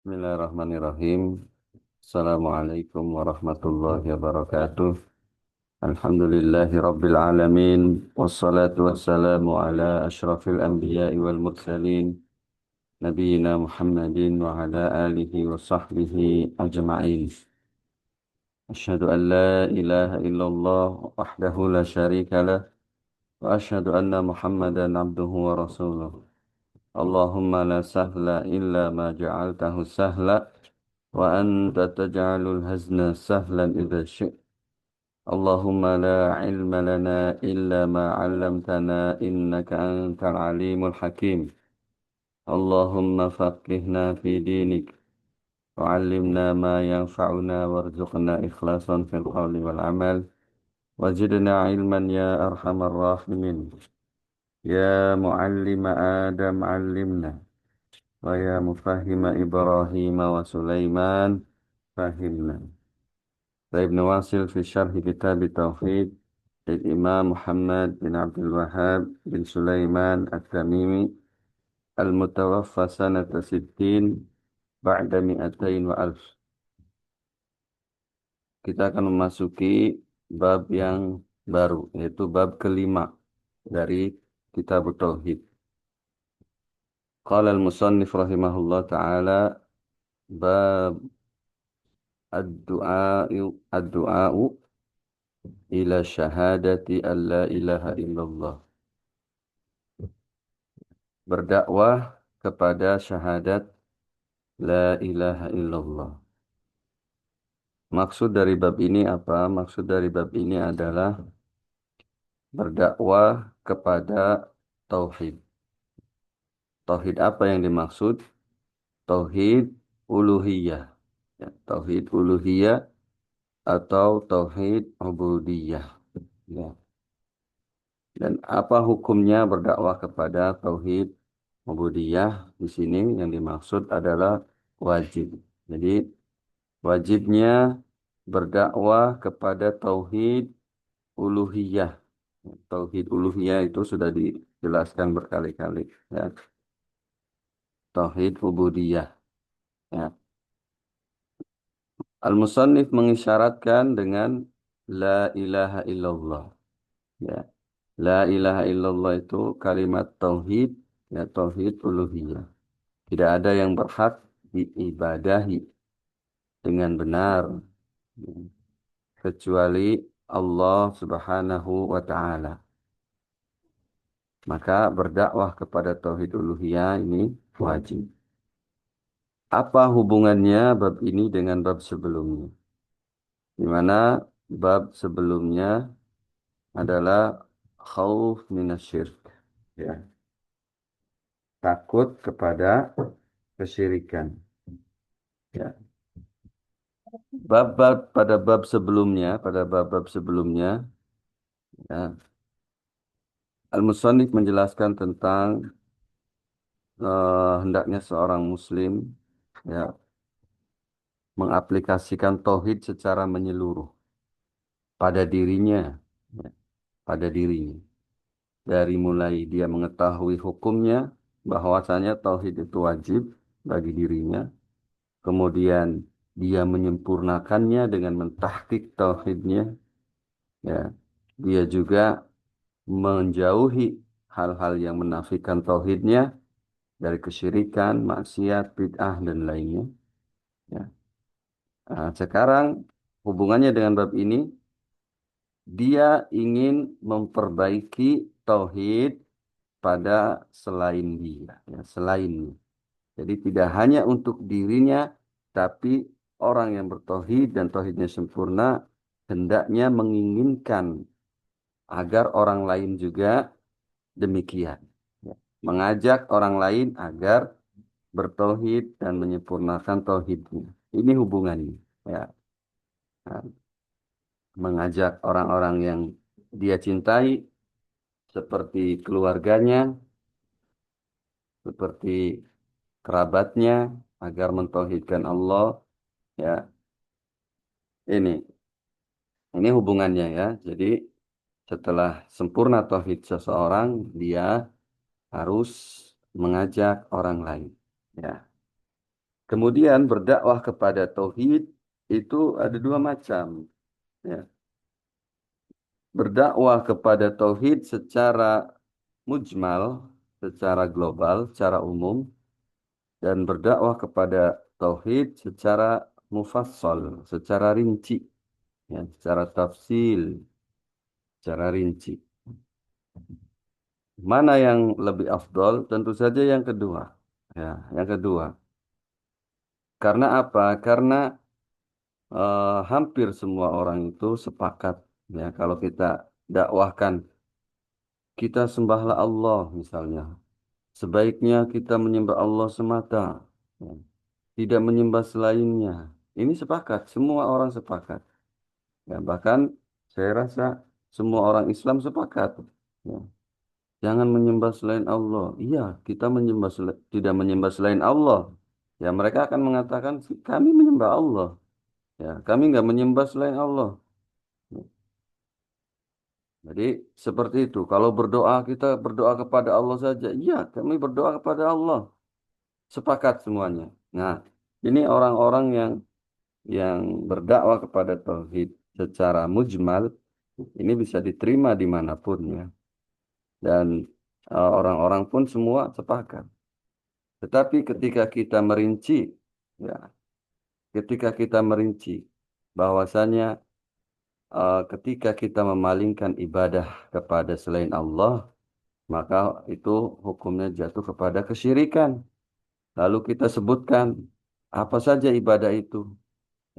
Bismillahirrahmanirrahim. Assalamualaikum warahmatullahi wabarakatuh. Alhamdulillahi rabbil alamin. Wassalatu wassalamu ala ashrafil anbiya'i wal mursalin. Nabiyyina Muhammadin wa ala alihi wa sahbihi ajma'in. Asyhadu an la ilaha illallah wahdahu la syarika lah. Wa asyhadu anna Muhammadan abduhu wa rasuluh. Allahumma la sahla illa ma ja'altahu sahla. وأنت تجعل الهزن سهلا إذا شئت اللهم لا علم لنا إلا ما علمتنا إنك أنت العليم الحكيم اللهم فقهنا في دينك وعلمنا ما ينفعنا وارزقنا إخلاصا في القول والعمل وزدنا علما يا أرحم الراحمين يا معلم آدم علمنا ويا مفهم إبراهيم وسليمان فهمنا طيب نواصل في شرح كتاب التوحيد للإمام محمد بن عبد الوهاب بن سليمان التميمي المتوفى سنة 60 بعد 200 وألف. Kita akan memasuki bab yang baru, yaitu bab kelima dari kitab Tauhid. Qala al-musannif rahimahullah ta'ala bab ad-du'a ila syahadati an la ilaha illallah. Berdakwah kepada syahadat la ilaha illallah. Maksud dari bab ini apa? Maksud dari bab ini adalah berdakwah kepada tauhid. Tauhid apa yang dimaksud? Tauhid uluhiyah. Ya, tauhid uluhiyah atau tauhid ubudiyah. Ya. Dan apa hukumnya berdakwah kepada tauhid ubudiyah? Di sini yang dimaksud adalah wajib. Jadi wajibnya berdakwah kepada tauhid uluhiyah. Tauhid uluhiyah itu sudah dijelaskan berkali-kali. Ya. Tauhid ubudiyah. Ya. Al-Musannif mengisyaratkan dengan la ilaha illallah. Ya. La ilaha illallah itu kalimat tauhid, ya tauhid uluhiyah. Tidak ada yang berhak diibadahi dengan benar, ya, kecuali Allah Subhanahu wa taala. Maka berdakwah kepada tauhid uluhiyah ini wajib. Apa hubungannya bab ini dengan bab sebelumnya? Di mana bab sebelumnya adalah khauf minasyirk. Ya, takut kepada kesyirikan. Ya. Bab-bab pada bab sebelumnya, pada bab-bab sebelumnya, ya, Al-Musannif menjelaskan tentang hendaknya seorang muslim ya mengaplikasikan tauhid secara menyeluruh pada dirinya, ya, pada dirinya. Dari mulai dia mengetahui hukumnya, bahwasanya tauhid itu wajib bagi dirinya, kemudian dia menyempurnakannya dengan mentahqiq tauhidnya, ya. Dia juga menjauhi hal-hal yang menafikan tauhidnya dari kesyirikan, maksiat, bid'ah dan lainnya, ya. Nah, sekarang hubungannya dengan bab ini, dia ingin memperbaiki tauhid pada selain dia, ya, selainnya. Jadi tidak hanya untuk dirinya, tapi orang yang bertauhid dan tauhidnya sempurna hendaknya menginginkan agar orang lain juga demikian. Ya. Mengajak orang lain agar bertauhid dan menyempurnakan tauhidnya. Ini hubungannya. Ya. Nah, mengajak orang-orang yang dia cintai seperti keluarganya, seperti kerabatnya agar mentauhidkan Allah. Ya, ini hubungannya ya. Jadi setelah sempurna tauhid seseorang, dia harus mengajak orang lain. Ya. Kemudian berdakwah kepada tauhid itu ada dua macam. Ya. Berdakwah kepada tauhid secara mujmal, secara global, secara umum, dan berdakwah kepada tauhid secara mufassal, secara rinci, ya, secara tafsil, secara rinci. Mana yang lebih afdol? Tentu saja yang kedua. Ya, yang kedua. Karena apa? Karena hampir semua orang itu sepakat, ya, kalau kita dakwahkan, kita sembahlah Allah misalnya. Sebaiknya kita menyembah Allah semata, ya, tidak menyembah selainnya. Ini sepakat, semua orang sepakat. Ya, bahkan saya rasa semua orang Islam sepakat. Ya. Jangan menyembah selain Allah. Iya, kita tidak menyembah selain Allah. Ya, mereka akan mengatakan, kami menyembah Allah. Ya, kami nggak menyembah selain Allah. Ya. Jadi seperti itu. Kalau berdoa kita berdoa kepada Allah saja. Iya, kami berdoa kepada Allah. Sepakat semuanya. Nah, ini orang-orang yang berdakwah kepada tauhid secara mujmal ini bisa diterima dimanapun, ya. Dan orang-orang pun semua sepakat. Tetapi ketika kita merinci, ya, ketika kita merinci bahwasanya ketika kita memalingkan ibadah kepada selain Allah, maka itu hukumnya jatuh kepada kesyirikan. Lalu kita sebutkan apa saja ibadah itu.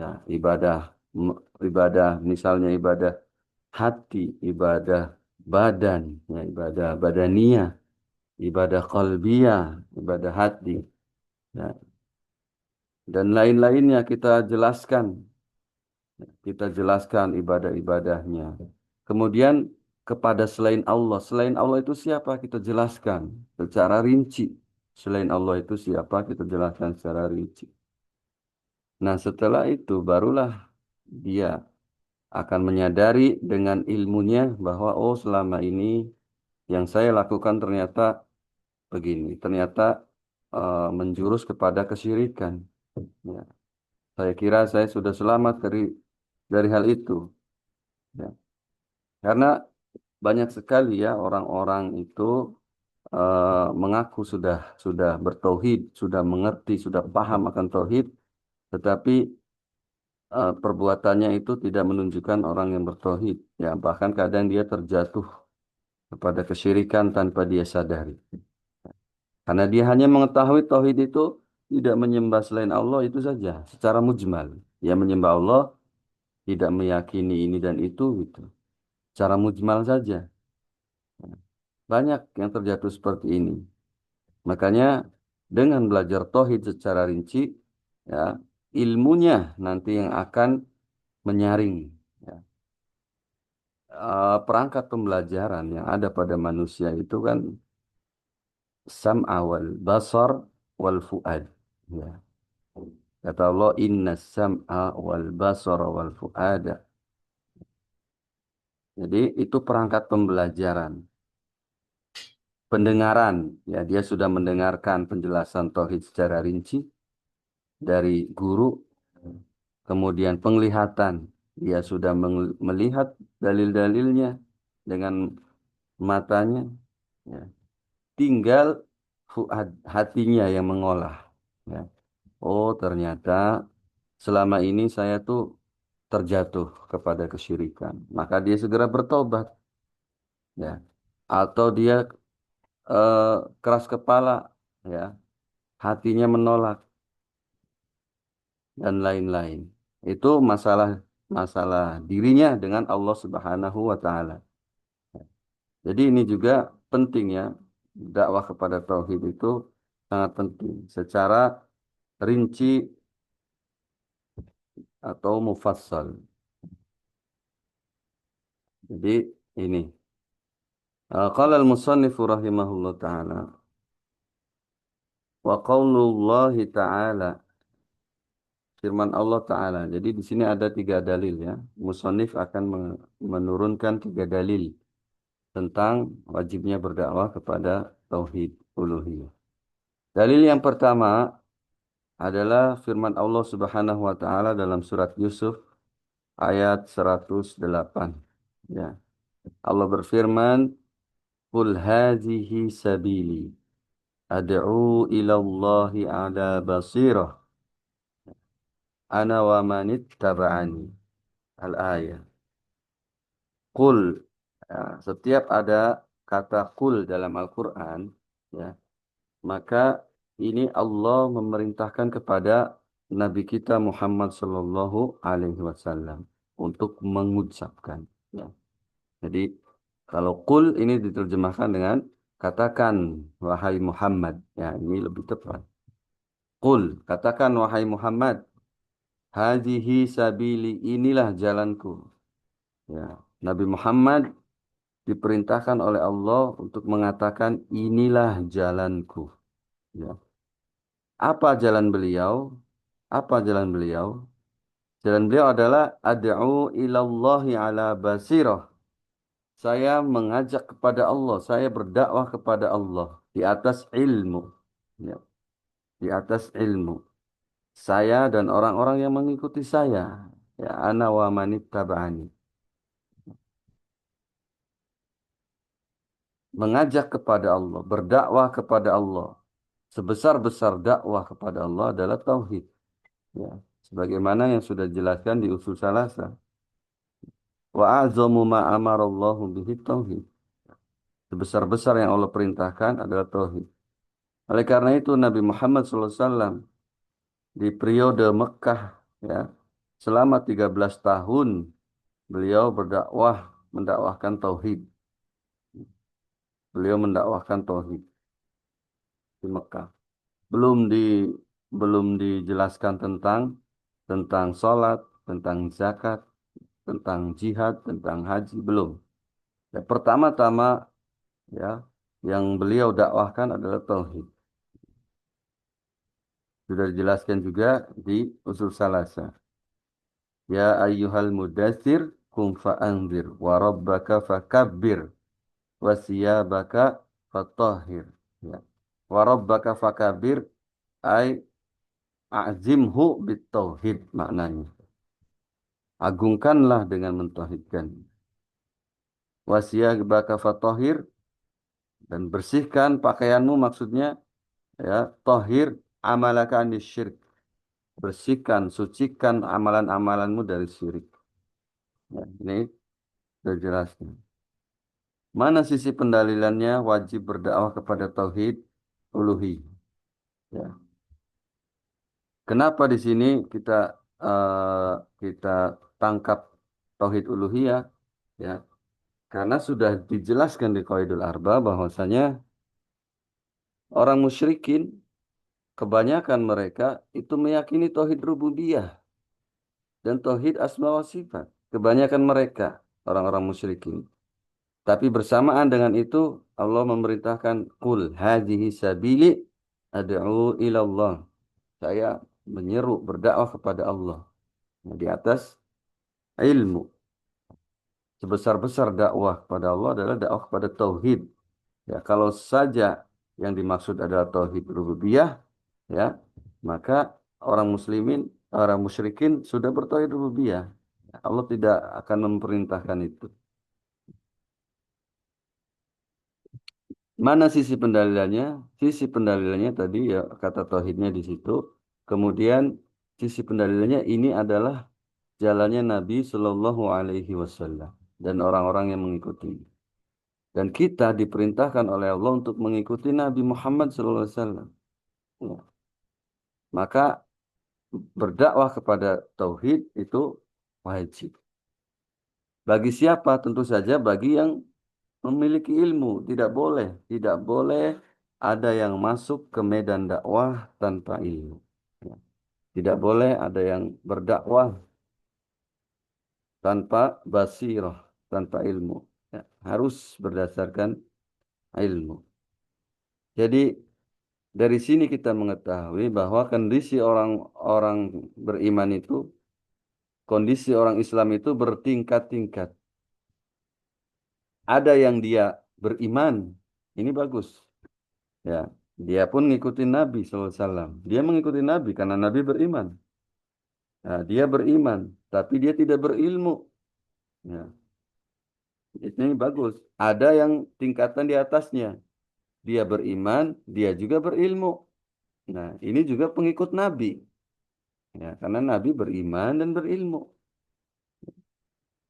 Ya, ibadah misalnya ibadah hati, ibadah badan, ya, ibadah badaniyah, ibadah qalbiyah, ibadah hati, ya, dan lain-lainnya kita jelaskan ibadah-ibadahnya. Kemudian kepada selain Allah itu siapa kita jelaskan secara rinci. Selain Allah itu siapa kita jelaskan secara rinci. Nah, setelah itu barulah dia akan menyadari dengan ilmunya bahwa oh, selama ini yang saya lakukan ternyata begini, ternyata menjurus kepada kesyirikan. Ya. Saya kira saya sudah selamat dari hal itu. Ya. Karena banyak sekali ya orang-orang itu mengaku sudah bertauhid, sudah mengerti, sudah paham akan tauhid, tetapi perbuatannya itu tidak menunjukkan orang yang bertauhid. Ya, bahkan kadang dia terjatuh kepada kesyirikan tanpa dia sadari. Karena dia hanya mengetahui tauhid itu tidak menyembah selain Allah itu saja, secara mujmal. Dia menyembah Allah, tidak meyakini ini dan itu gitu. Secara mujmal saja. Banyak yang terjatuh seperti ini. Makanya dengan belajar tauhid secara rinci, ya, ilmunya nanti yang akan menyaring, ya. Perangkat pembelajaran yang ada pada manusia itu kan sam'a wal basar wal fuad. Ya. Kata Allah, inna sam'a wal basara wal fuada. Jadi itu perangkat pembelajaran. Pendengaran, ya, dia sudah mendengarkan penjelasan tauhid secara rinci dari guru. Kemudian penglihatan, dia sudah melihat dalil-dalilnya dengan matanya. Ya. Tinggal hatinya yang mengolah. Ya. Oh, ternyata selama ini saya tuh terjatuh kepada kesyirikan. Maka dia segera bertobat. Ya. Atau dia eh, keras kepala. Ya. Hatinya menolak dan lain-lain. Itu masalah masalah dirinya dengan Allah Subhanahu wa taala. Jadi ini juga penting, ya. Dakwah kepada tauhid itu sangat penting secara rinci atau mufassal. Jadi ini qala al-musannif rahimahullah taala wa qaulullahi taala, firman Allah taala. Jadi di sini ada tiga dalil, ya. Musannif akan menurunkan tiga dalil tentang wajibnya berdakwah kepada tauhid uluhiyah. Dalil yang pertama, adalah firman Allah Subhanahu wa taala dalam surat Yusuf ayat 108. Ya. Allah berfirman, "Qul hadhihi sabili ad'u ila Allahi ala basirah ana wa manittaba'ani." Al-ayat. Qul. Ya, setiap ada kata qul dalam Al-Qur'an, ya, maka ini Allah memerintahkan kepada Nabi kita Muhammad Sallallahu Alaihi Wasallam untuk mengucapkan. Ya. Jadi kalau qul ini diterjemahkan dengan katakan wahai Muhammad. Ya, ini lebih tepat. Qul, katakan wahai Muhammad, hadhihi sabili, inilah jalanku. Ya, Nabi Muhammad diperintahkan oleh Allah untuk mengatakan inilah jalanku. Ya. Apa jalan beliau? Apa jalan beliau? Jalan beliau adalah ad'u ilallahi ala basirah. Saya mengajak kepada Allah, saya berdakwah kepada Allah di atas ilmu. Ya, di atas ilmu. Saya dan orang-orang yang mengikuti saya. Ya, ana wa manittaba'ani. Mengajak kepada Allah, berdakwah kepada Allah. Sebesar-besar dakwah kepada Allah adalah tauhid. Ya, sebagaimana yang sudah dijelaskan di usul salasa. Wa a'zamu ma amarallahu bihi tauhid. Sebesar-besar yang Allah perintahkan adalah tauhid. Oleh karena itu Nabi Muhammad SAW di periode Mekah, ya, selama 13 tahun beliau berdakwah, mendakwahkan tauhid. Beliau mendakwahkan tauhid di Mekah. Belum di belum dijelaskan tentang sholat, tentang zakat, tentang jihad, tentang haji, belum. Ya, pertama-tama, ya, yang beliau dakwahkan adalah tauhid. Sudah dijelaskan juga di usul salasa. Ya ayyuhal mudaththir kum fa'anzir wa rabbaka fakabbir wa siyabaka fatahhir. Ya. Wa rabbaka fakabbir ay a'zimhu bitauhid maknanya. Agungkanlah dengan mentauhidkan. Wa siyabaka fatahhir, dan bersihkan pakaianmu, maksudnya ya, tahhir amalaka anisyirk. Bersihkan, sucikan amalan-amalanmu dari syirik. Ya, ini sudah jelas. Mana sisi pendalilannya wajib berdakwah kepada tauhid uluhiyah? Ya. Kenapa di sini kita tangkap tauhid uluhiyah? Ya, karena sudah dijelaskan di Qaidul Arba bahwasanya orang musyrikin kebanyakan mereka itu meyakini tauhid rububiyah dan tauhid asma wa sifat. Kebanyakan mereka orang-orang musyrikin. Tapi bersamaan dengan itu Allah memerintahkan qul hadhihi sabili ad'u ilallah. Saya menyeru berdakwah kepada Allah. Nah, di atas ilmu. Sebesar-besar dakwah kepada Allah adalah dakwah kepada tauhid. Ya, kalau saja yang dimaksud adalah tauhid rububiyah, ya, maka orang muslimin, orang musyrikin sudah bertauhid rububiyah. Allah tidak akan memerintahkan itu. Mana sisi pendalilannya? Sisi pendalilannya tadi ya kata tauhidnya di situ. Kemudian sisi pendalilannya ini adalah jalannya Nabi Shallallahu Alaihi Wasallam dan orang-orang yang mengikuti. Dan kita diperintahkan oleh Allah untuk mengikuti Nabi Muhammad Sallallahu Alaihi Wasallam. Ya. Maka berdakwah kepada tauhid itu wajib. Bagi siapa? Tentu saja bagi yang memiliki ilmu. Tidak boleh ada yang masuk ke medan dakwah tanpa ilmu. Ya. Tidak boleh ada yang berdakwah tanpa basirah, tanpa ilmu. Ya. Harus berdasarkan ilmu. Jadi dari sini kita mengetahui bahwa kondisi orang-orang beriman itu, kondisi orang Islam itu bertingkat-tingkat. Ada yang dia beriman, ini bagus. Ya. Dia pun ngikutin Nabi SAW. Dia mengikuti Nabi karena Nabi beriman. Nah, dia beriman, tapi dia tidak berilmu. Ya, ini bagus. Ada yang tingkatan di atasnya. Dia beriman, dia juga berilmu. Nah, ini juga pengikut Nabi. Ya, karena Nabi beriman dan berilmu.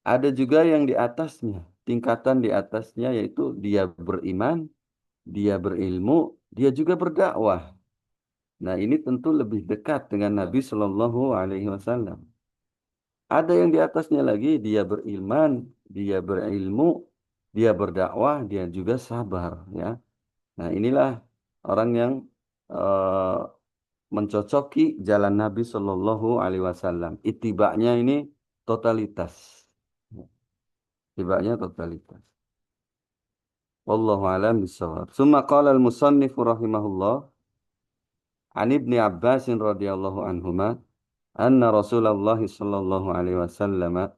Ada juga yang di atasnya, tingkatan di atasnya yaitu dia beriman, dia berilmu, dia juga berdakwah. Nah, ini tentu lebih dekat dengan Nabi Shallallahu Alaihi Wasallam. Ada yang di atasnya lagi, dia beriman, dia berilmu, dia berdakwah, dia juga sabar. Ya, nah inilah orang yang eh, mencocoki jalan Nabi Shallallahu Alaihi Wasallam. Itibaknya ini totalitas. Itibaknya totalitas. Wallahu a'lam bishawab. Summa qala al-musannif rahimahullah an Ibni Abbas radhiyallahu anhuma anna Rasulullah sallallahu alaihi wasallam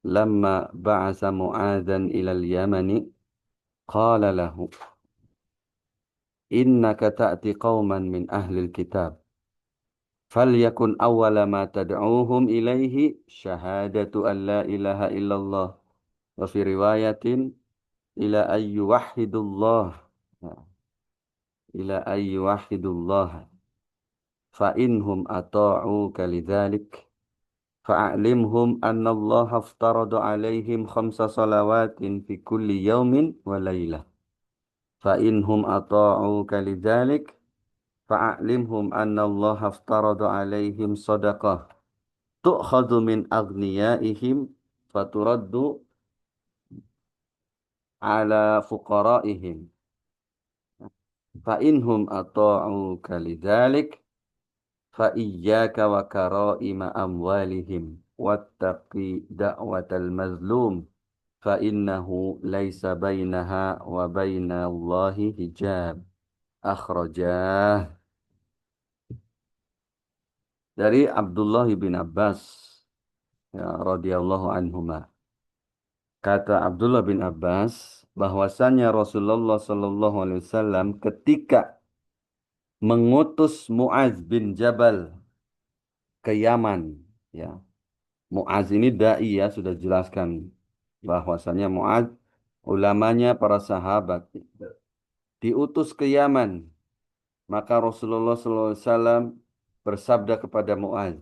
lamma ba'atha Mu'adzan ila al-Yaman qala lahu innaka ta'ti qauman min ahli al-kitab falyakun awwala ma tad'uuhum ilaihi syahadatu an la ilaha illallah wa fi riwayatin ila ayyu wahidullah ila ayyu wahidullah فإنهم أطاعوك لذلك فأعلمهم أن الله افترض عليهم 5 صلوات في كل يوم وليلة فإنهم أطاعوك لذلك فأعلمهم أن الله افترض عليهم صدقة تؤخذ من أغنيائهم فترد على فقرائهم فإنهم أطاعوك لذلك فإياك وكرائم أموالهم واتق دعوة المظلوم فإنه ليس بينها وبين الله حجاب أخرجاه dari Abdullah bin Abbas ya, radhiyallahu anhuma. Kata Abdullah bin Abbas bahwasannya Rasulullah Shallallahu Alaihi Wasallam ketika mengutus Muaz bin Jabal ke Yaman, ya Muaz ini dai ya sudah jelaskan bahwasannya Muaz ulamanya para sahabat diutus ke Yaman, maka Rasulullah SAW bersabda kepada Muaz,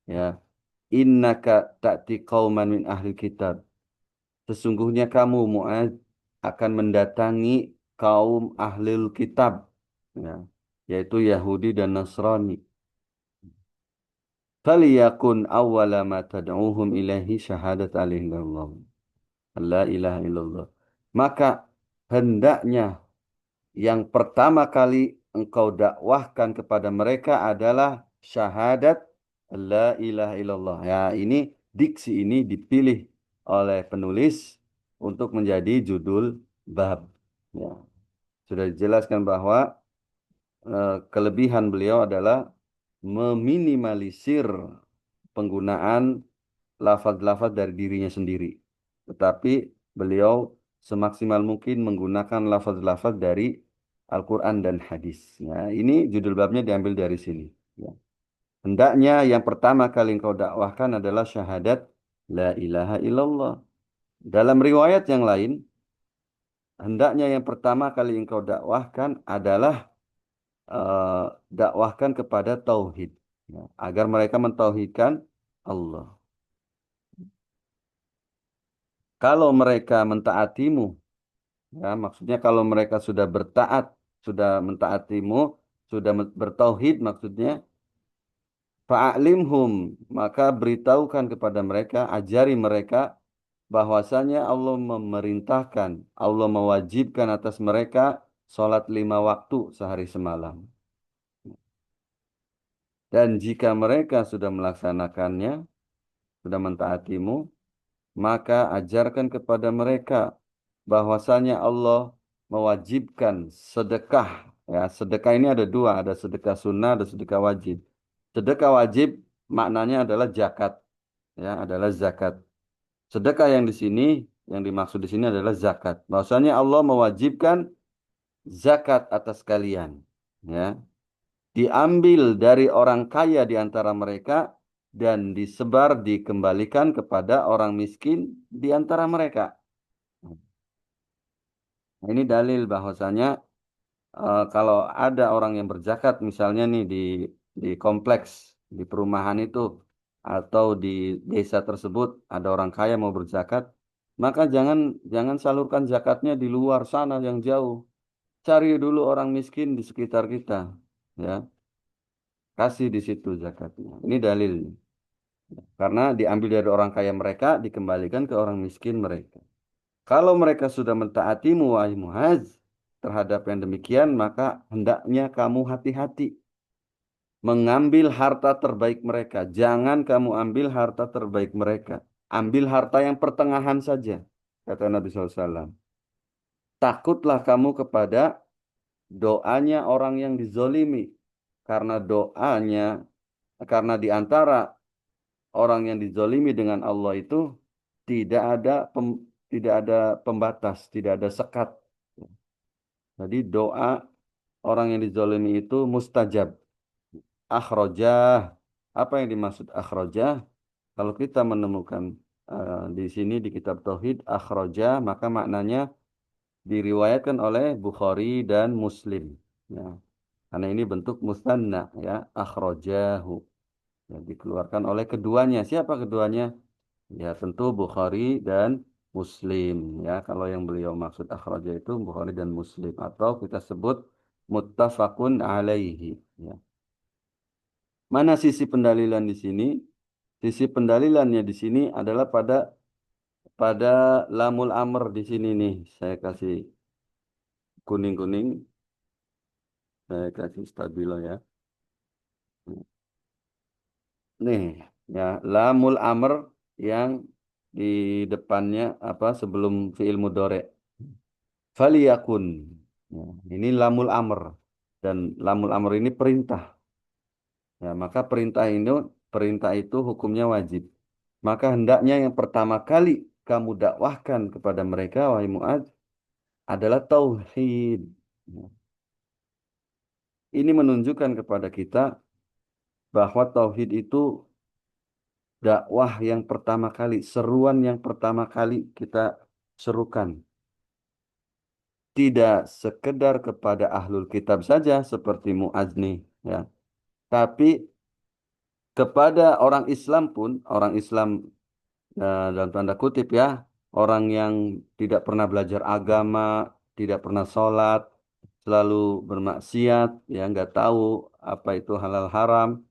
ya, innaka ta'ti qauman min ahli kitab. Sesungguhnya kamu Muaz akan mendatangi kaum ahli kitab, ya, yaitu Yahudi dan Nasrani. Faliyakun awwala ma tad'uhum ilaihi syahadat alaihi la ilaha illallah. Maka hendaknya yang pertama kali engkau dakwahkan kepada mereka adalah syahadat la ilaha illallah. Ya, ini diksi ini dipilih oleh penulis untuk menjadi judul bab. Ya, sudah dijelaskan bahwa kelebihan beliau adalah meminimalisir penggunaan lafaz-lafaz dari dirinya sendiri. Tetapi beliau semaksimal mungkin menggunakan lafaz-lafaz dari Al-Quran dan hadis. Ya, ini judul babnya diambil dari sini. Ya. Hendaknya yang pertama kali engkau dakwahkan adalah syahadat la ilaha illallah. Dalam riwayat yang lain, hendaknya yang pertama kali engkau dakwahkan adalah eh, dakwahkan kepada tauhid. Ya, agar mereka mentauhidkan Allah. Kalau mereka mentaatimu, ya, maksudnya kalau mereka sudah bertaat, sudah mentaatimu, sudah bertauhid maksudnya, fa'alimhum, maka beritahukan kepada mereka, ajari mereka bahwasanya Allah memerintahkan, Allah mewajibkan atas mereka sholat 5 waktu sehari semalam. Dan jika mereka sudah melaksanakannya, sudah mentaatimu, maka ajarkan kepada mereka bahwasanya Allah mewajibkan sedekah. Ya, sedekah ini ada dua, ada sedekah sunnah, ada sedekah wajib. Sedekah wajib maknanya adalah zakat, ya, adalah zakat. Sedekah yang di sini, yang dimaksud di sini adalah zakat. Bahwasanya Allah mewajibkan zakat atas kalian. Ya, diambil dari orang kaya di antara mereka dan disebar dikembalikan kepada orang miskin di antara mereka. Nah, ini dalil bahwasanya kalau ada orang yang berzakat misalnya nih di kompleks, di perumahan itu atau di desa tersebut ada orang kaya mau berzakat, maka jangan jangan salurkan zakatnya di luar sana yang jauh. Cari dulu orang miskin di sekitar kita, ya, kasih di situ zakatnya. Ini dalilnya. Karena diambil dari orang kaya mereka, dikembalikan ke orang miskin mereka. Kalau mereka sudah mentaatimu, wahai Muaz, terhadap yang demikian, maka hendaknya kamu hati-hati mengambil harta terbaik mereka. Jangan kamu ambil harta terbaik mereka. Ambil harta yang pertengahan saja, kata Nabi SAW. Takutlah kamu kepada doanya orang yang dizolimi. Karena doanya, karena di antara orang yang dizolimi dengan Allah itu tidak ada tidak ada pembatas, tidak ada sekat. Jadi doa orang yang dizolimi itu mustajab. Akhrojah. Apa yang dimaksud akhrojah? Kalau kita menemukan di sini di kitab Tauhid akhrojah, maka maknanya diriwayatkan oleh Bukhari dan Muslim. Ya. Karena ini bentuk mustanna, ya, akhrojahu. Ya, dikeluarkan oleh keduanya. Siapa keduanya? Ya, tentu Bukhari dan Muslim. Ya, kalau yang beliau maksud akhraja itu Bukhari dan Muslim. Atau kita sebut muttafaqun alaihi. Ya. Mana sisi pendalilan di sini? Sisi pendalilannya di sini adalah pada lamul amr di sini nih. Saya kasih kuning-kuning. Saya kasih stabilo ya. Nih, ya, lamul amr yang di depannya apa sebelum fiil mudhari. Faliyakun. Ya, ini lamul amr dan lamul amr ini perintah. Ya, maka perintah itu hukumnya wajib. Maka hendaknya yang pertama kali kamu dakwahkan kepada mereka, wahai Muaz, adalah tauhid. Ya, ini menunjukkan kepada kita bahwa tauhid itu dakwah yang pertama kali, seruan yang pertama kali kita serukan. Tidak sekedar kepada ahlul kitab saja seperti Mu'adz ya. Tapi kepada orang Islam pun, orang Islam dalam tanda kutip ya, orang yang tidak pernah belajar agama, tidak pernah sholat, selalu bermaksiat, ya nggak tahu apa itu halal haram.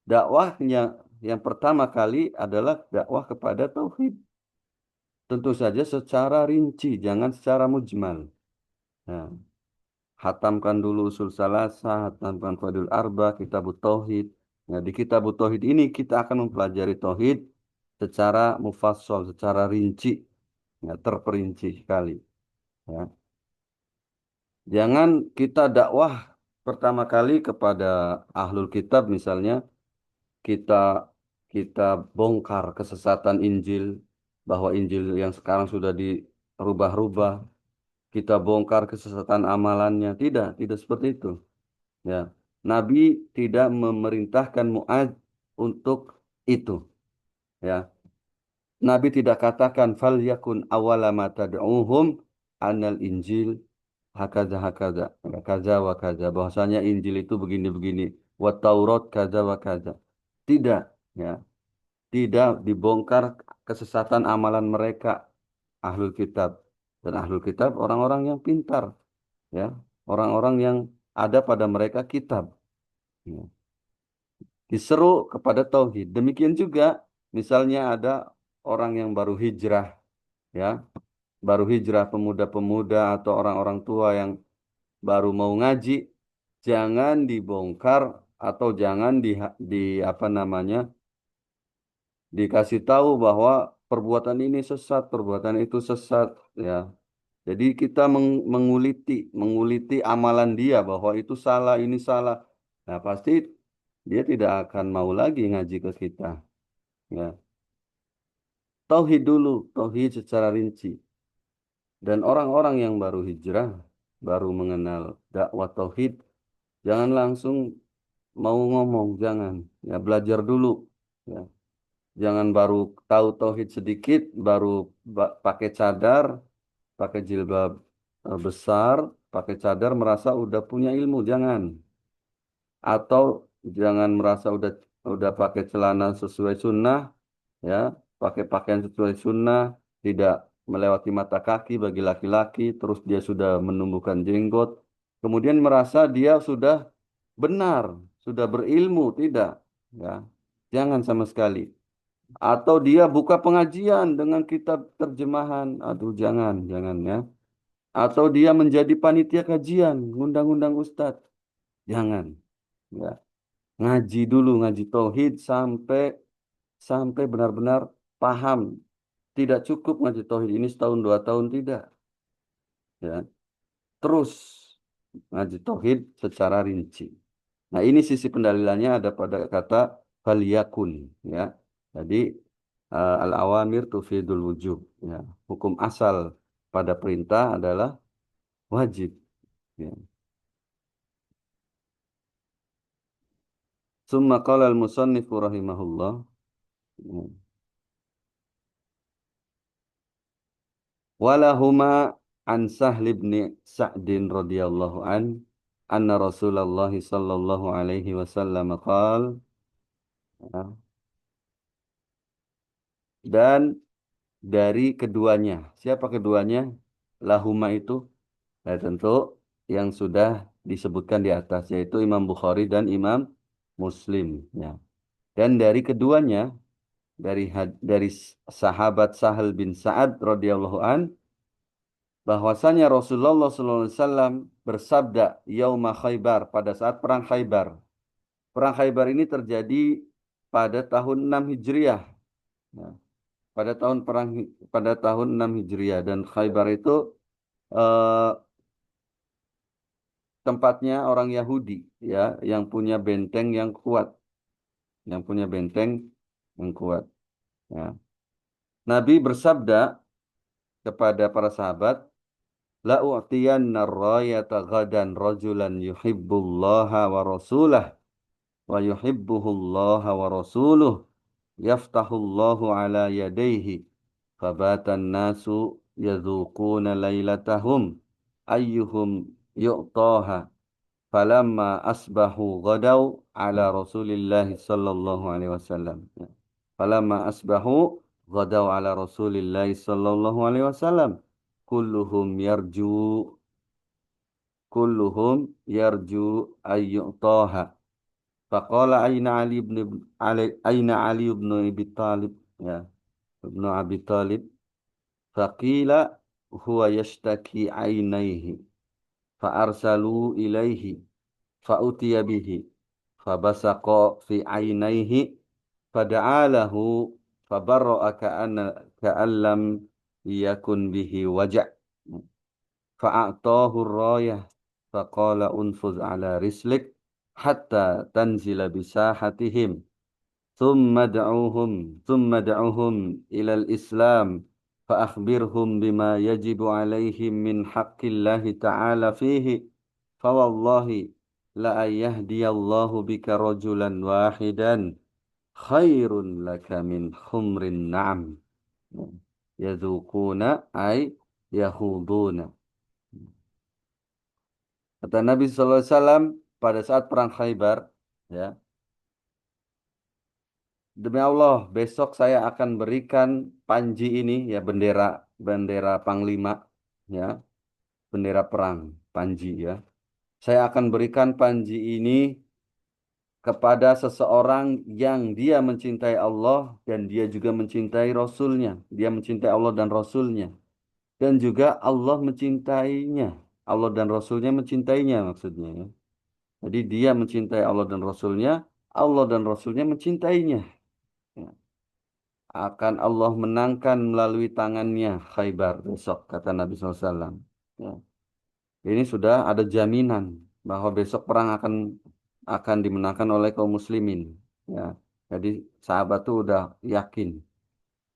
Dakwahnya yang pertama kali adalah dakwah kepada tauhid. Tentu saja secara rinci, jangan secara mujmal. Nah, hatamkan dulu usul salasah, hatamkan fadul arba, kitabut tauhid. Nah, di kitabut tauhid ini kita akan mempelajari tauhid secara mufassal, secara rinci, ya, terperinci sekali. Ya. Jangan kita dakwah pertama kali kepada ahlul kitab misalnya, kita kita bongkar kesesatan Injil, bahwa Injil yang sekarang sudah dirubah-rubah, kita bongkar kesesatan amalannya. Tidak seperti itu. Ya, Nabi tidak memerintahkan Mu'adz untuk itu. Ya, Nabi tidak katakan fal yakun awwala ma tad'uhum anal Injil hakaza hakaza, kaza wa kaza. Bahwasanya Injil itu begini-begini, wa Taurat kaza wa kaza. Tidak, ya. Tidak dibongkar kesesatan amalan mereka ahlul kitab. Dan ahlul kitab orang-orang yang pintar, ya. Orang-orang yang ada pada mereka kitab. Ya. Diseru kepada tauhid. Demikian juga misalnya ada orang yang baru hijrah, ya, baru hijrah pemuda-pemuda atau orang-orang tua yang baru mau ngaji, jangan dibongkar atau jangan di apa namanya dikasih tahu bahwa perbuatan ini sesat, perbuatan itu sesat, ya. Jadi kita menguliti amalan dia bahwa itu salah, ini salah. Nah, pasti dia tidak akan mau lagi ngaji ke kita. Ya, tauhid dulu, tauhid secara rinci. Dan orang-orang yang baru hijrah, baru mengenal dakwah tauhid, jangan langsung mau ngomong, jangan. Ya belajar dulu. Ya. Jangan baru tahu tauhid sedikit, baru pakai cadar, pakai jilbab besar, pakai cadar merasa udah punya ilmu, jangan. Atau jangan merasa udah pakai celana sesuai sunnah, ya, pakai pakaian sesuai sunnah, tidak melewati mata kaki bagi laki-laki, terus dia sudah menumbuhkan jenggot, kemudian merasa dia sudah benar, sudah berilmu, tidak, ya, jangan sama sekali. Atau dia buka pengajian dengan kitab terjemahan, aduh jangan ya. Atau dia menjadi panitia kajian, ngundang-undang ustadz, jangan, ya. Ngaji dulu, ngaji tauhid sampai sampai benar-benar paham. Tidak cukup ngaji tauhid ini setahun 2 tahun tidak, ya. Terus ngaji tauhid secara rinci. Nah, ini sisi pendalilannya ada pada kata faliyakun, ya. Jadi al-awamir tufidul wujub, ya. Hukum asal pada perintah adalah wajib, ya. Summa qala al-musannifu rahimahullah, ya. Walahuma an Sahl bin Sa'din radhiyallahu anna Rasulullah sallallahu alaihi wasallam qala, ya, dan dari keduanya. Siapa keduanya? Lahuma itu, nah, tentu yang sudah disebutkan di atas, yaitu Imam Bukhari dan Imam Muslim, ya. Dan dari keduanya, dari sahabat Sahal bin Sa'ad radhiyallahu bahwasanya Rasulullah SAW bersabda yauma Khaybar, pada saat perang Khaybar. Perang Khaybar ini terjadi pada tahun 6 Hijriah. Nah, pada tahun 6 Hijriah, dan Khaybar itu eh, tempatnya orang Yahudi, ya, yang punya benteng yang kuat, yang punya benteng yang kuat, ya. Nabi bersabda kepada para sahabat, la u'tiyanna ar-rayata ghadan rajulan yuhibbullaha wa rasulah wa yuhibbuhullaha wa rasuluh yaftahullahu ala yadayhi fabatan nasu yadhuquna lailatahum ayyuhum yu'taha falamma asbahu ghadaw ala Rasulillah sallallahu alaihi wasallam. Falamma asbahu ghadaw ala Rasulillah sallallahu alaihi wasallam. Kulluhum yarju kulluhum yarju ayyutaha. Faqala aina Ali ibn Abi Talib, ya, ibnu Abi Talib. Faqila huwa yashtaki ainaihi. Fa'arsalu ilaihi. Fa'utiya bihi. Fabasaqa fi ainaihi. Fada'alahu. Fabarra'a ka'an lam yakun bihi waja'. Fa'atahu rayah. Faqala unfuz ala rislik. Hatta tanzila bisahatihim. ثم دعوهم إلى الإسلام فأخبرهم بما يجب عليهم من حق الله تعالى فيه فوالله لأن يهدي الله بك رجلا واحدا خير لك من حمر النعم يذوقون أي يخوضون. Kata Nabi SAW pada saat perang Khaybar, ya, demi Allah, besok saya akan berikan panji ini, ya, bendera bendera panglima, ya, bendera perang, panji, ya. Saya akan berikan panji ini kepada seseorang yang dia mencintai Allah dan dia juga mencintai Rasulnya. Dia mencintai Allah dan Rasulnya. Dan juga Allah mencintainya. Allah dan Rasulnya mencintainya maksudnya, ya. Jadi dia mencintai Allah dan Rasulnya, Allah dan Rasulnya mencintainya. Ya. Akan Allah menangkan melalui tangannya Khaybar besok, kata Nabi SAW. Ya. Ini sudah ada jaminan bahwa besok perang akan dimenangkan oleh kaum muslimin. Ya. Jadi sahabat itu udah yakin.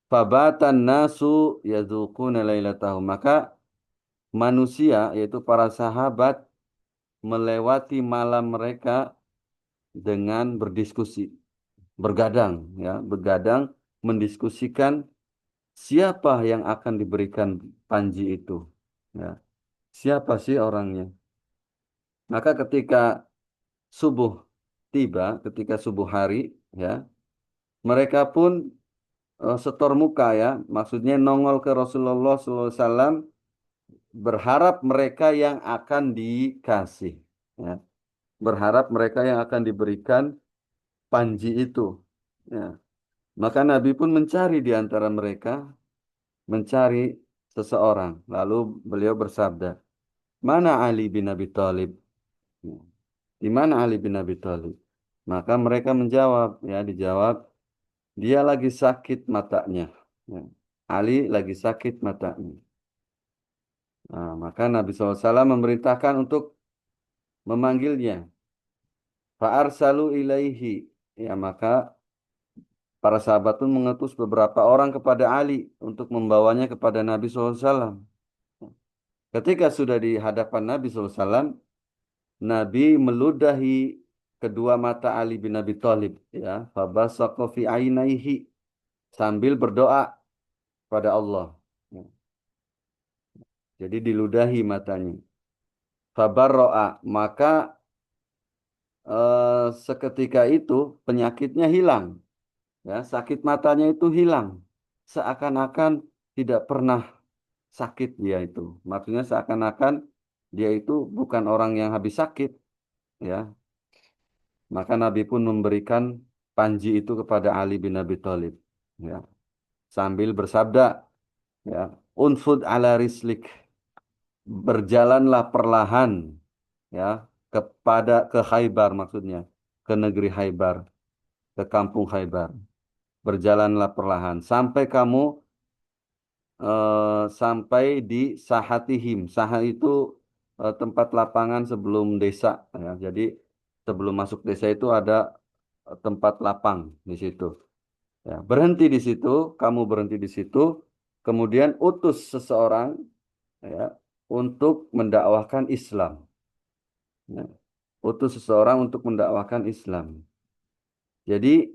Fabatan nasu yadzuquna lailatahum. Maka manusia, yaitu para sahabat, melewati malam mereka dengan berdiskusi, bergadang, ya, bergadang mendiskusikan siapa yang akan diberikan panji itu, ya, siapa sih orangnya. Maka ketika subuh tiba, ketika subuh hari, ya, mereka pun setor muka, ya, maksudnya nongol ke Rasulullah SAW, berharap mereka yang akan dikasih, ya, berharap mereka yang akan diberikan panji itu, ya. Maka Nabi pun mencari di antara mereka, mencari seseorang. Lalu beliau bersabda, mana Ali bin Abi Thalib? Ya. Di mana Ali bin Abi Thalib? Maka mereka menjawab, ya, dijawab, dia lagi sakit matanya. Ya. Ali lagi sakit matanya. Nah, maka Nabi SAW memerintahkan untuk memanggilnya. Fa'arsalu ilaihi. Ya, maka para sahabat pun mengutus beberapa orang kepada Ali untuk membawanya kepada Nabi SAW. Ketika sudah di hadapan Nabi SAW, Nabi meludahi kedua mata Ali bin Abi Thalib, ya, fabasaqa fi ainaihi, sambil berdoa pada Allah. Ya. Jadi diludahi matanya. Fabarro'a, maka seketika itu penyakitnya hilang, ya, sakit matanya itu hilang, seakan-akan tidak pernah sakit dia itu. Maksudnya seakan-akan dia itu bukan orang yang habis sakit, ya. Maka Nabi pun memberikan panji itu kepada Ali bin Abi Thalib, ya, sambil bersabda, ya, unfud ala rislik, berjalanlah perlahan, ya, ke Khaybar, maksudnya ke negeri Khaybar, ke kampung Khaybar. Berjalanlah perlahan sampai kamu sampai di Sahatihim. Saha itu tempat lapangan sebelum desa, ya. Jadi sebelum masuk desa itu ada tempat lapang di situ. Ya, berhenti di situ, kamu berhenti di situ, kemudian utus seseorang, ya, untuk mendakwahkan Islam. Ya, utus seseorang untuk mendakwahkan Islam. Jadi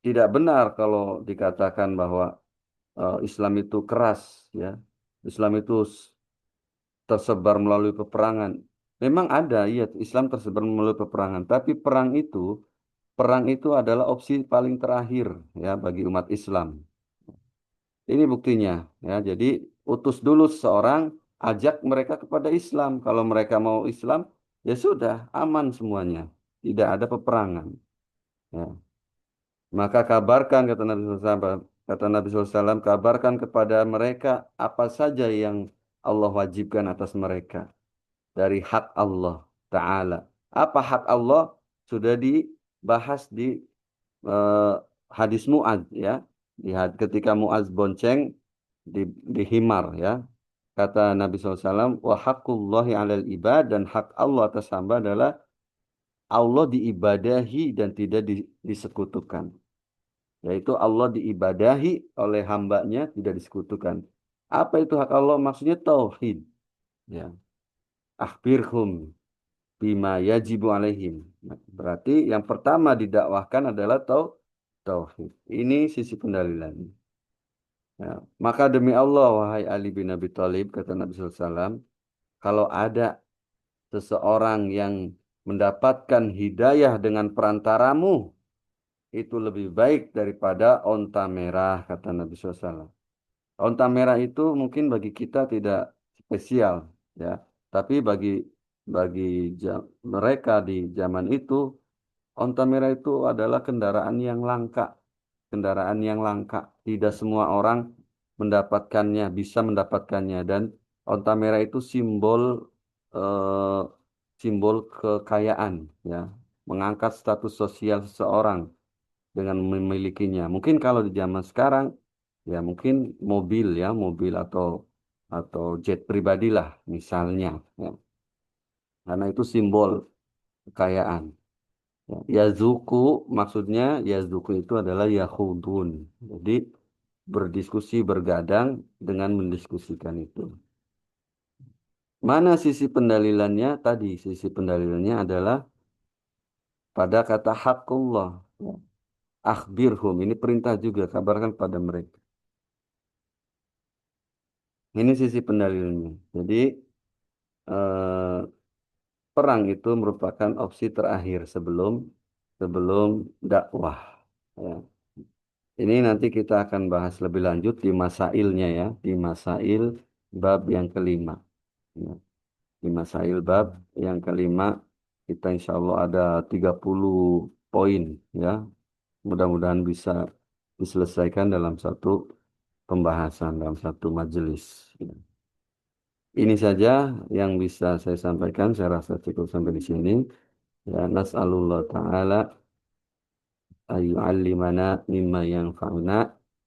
tidak benar kalau dikatakan bahwa Islam itu keras, ya. Islam itu tersebar melalui peperangan. Memang ada, iya, Islam tersebar melalui peperangan, tapi perang itu adalah opsi paling terakhir, ya, bagi umat Islam. Ini buktinya, ya. Jadi utus dulu seseorang, ajak mereka kepada Islam. Kalau mereka mau Islam, ya sudah, aman semuanya. Tidak ada peperangan. Ya. Maka kabarkan, kata Nabi SAW, kabarkan kepada mereka apa saja yang Allah wajibkan atas mereka dari hak Allah Ta'ala. Apa hak Allah? Sudah dibahas di eh, hadis Mu'adz, ya. Ketika Mu'adz bonceng di, di himar, ya. Kata Nabi SAW, wa haqqullahi 'alal ibad, dan hak Allah atas hamba adalah Allah diibadahi dan tidak disekutukan. Yaitu Allah diibadahi oleh hambanya, tidak disekutukan. Apa itu hak Allah? Maksudnya tauhid. Ya. Akhbirhum bima yajibu alaihim. Nah, berarti yang pertama didakwahkan adalah tauhid. Ini sisi pendalilan. Ya. Maka demi Allah, wahai Ali bin Abi Thalib, kata Nabi SAW, kalau ada seseorang yang mendapatkan hidayah dengan perantaramu, itu lebih baik daripada onta merah, kata Nabi SAW. Onta merah itu mungkin bagi kita tidak spesial, ya, tapi bagi mereka di zaman itu, onta merah itu adalah kendaraan yang langka, kendaraan yang langka. Tidak semua orang mendapatkannya, bisa mendapatkannya, dan onta merah itu eh, simbol kekayaan, ya, mengangkat status sosial seseorang dengan memilikinya. Mungkin kalau di zaman sekarang, ya, mungkin mobil, ya, mobil atau jet pribadi lah misalnya, ya. Karena itu simbol kekayaan. Ya. Yazuku, maksudnya yazuku itu adalah yahudun. Jadi berdiskusi, bergadang dengan mendiskusikan itu. Mana sisi pendalilannya? Tadi sisi pendalilannya adalah pada kata hakullah. Ya. Akhbirhum, ini perintah juga, kabarkan pada mereka. Ini sisi pendalilannya. Jadi eh, perang itu merupakan opsi terakhir sebelum sebelum dakwah. Ya. Ini nanti kita akan bahas lebih lanjut di masailnya ya, di masail bab yang kelima. Ya. Di masail bab yang kelima kita insya Allah ada 30 poin ya. Mudah-mudahan bisa diselesaikan dalam satu pembahasan, dalam satu majelis. Ya. Ini saja yang bisa saya sampaikan. Saya rasa cukup sampai di sini. Ya, nas'alullah ta'ala ayyu'allimana mimma yanfa'una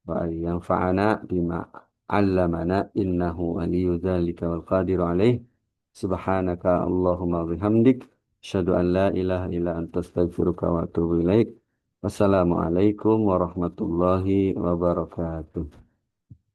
wa ayyanfa'ana bima 'allamana innahu waliyyu dzalika wal qadiru alaih. Subhanaka Allahumma bihamdik asyhadu an la ilaha illa anta astaghfiruka wa atubu ilaik. Wassalamualaikum warahmatullahi wabarakatuh.